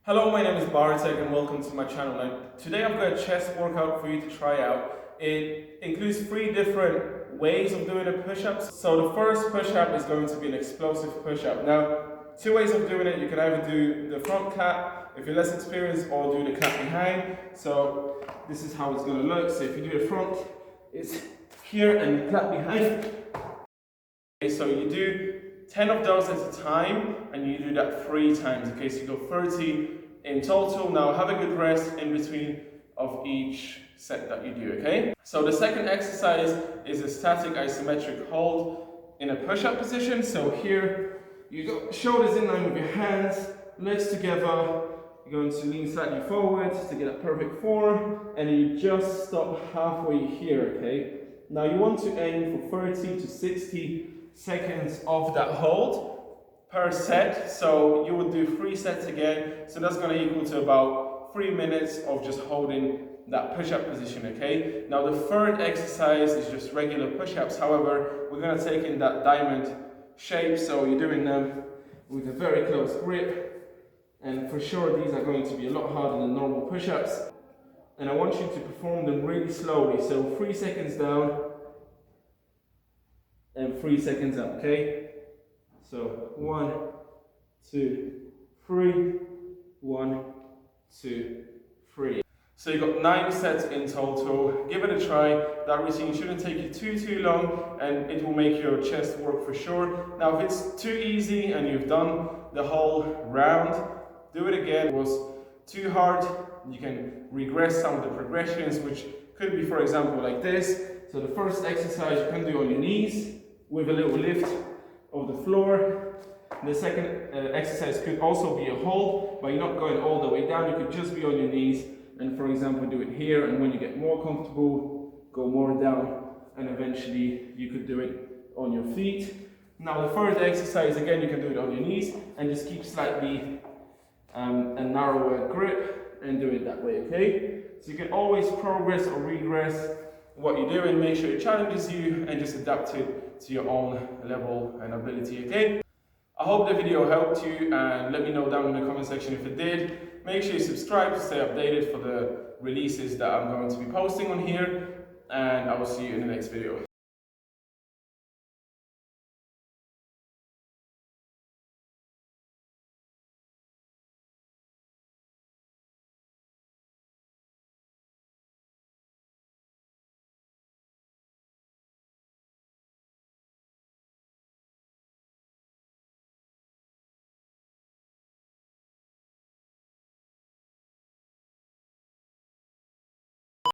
Hello, my name is Bartek and welcome to my channel. Now, today I've got a chest workout for you to try out. It includes 3 different ways of doing a push-ups. So the first push-up is going to be an explosive push-up. Now, 2 ways of doing it. You can either do the front cap if you're less experienced, or do the cap behind. So this is how it's going to look. So if you do the front, it's here, and you clap behind. Okay, so you do 10 of those at a time, and you do that 3 times. Okay, so you go 30 in total. Now have a good rest in between of each set that you do, okay? So the second exercise is a static isometric hold in a push-up position. So here you go, shoulders in line with your hands, legs together. You're going to lean slightly forward to get a perfect form, and you just stop halfway here, okay? Now you want to aim for 30 to 60 seconds of that hold per set. So you would do 3 sets again, so that's going to equal to about 3 minutes of just holding that push-up position, okay? Now the third exercise is just regular push-ups. However, we're going to take in that diamond shape, so you're doing them with a very close grip, and for sure these are going to be a lot harder than normal push-ups, and I want you to perform them really slowly. So 3 seconds down and 3 seconds up, okay? So 1, 2, 3, 1, 2, 3. So you've got 9 sets in total. Give it a try. That routine shouldn't take you too long, and it will make your chest work for sure. Now if it's too easy and you've done the whole round, do it again. If it was too hard, you can regress some of the progressions, which could be, for example, like this. So the first exercise you can do on your knees with a little lift of the floor. The second exercise could also be a hold, but you're not going all the way down. You could just be on your knees and, for example, do it here, and when you get more comfortable, go more down, and eventually you could do it on your feet. Now the third exercise, again, you can do it on your knees and just keep slightly a narrower grip and do it that way, okay? So you can always progress or regress what you do, and make sure it challenges you and just adapt it to your own level and ability, okay? I hope the video helped you, and let me know down in the comment section if it did. Make sure you subscribe to stay updated for the releases that I'm going to be posting on here, and I will see you in the next video.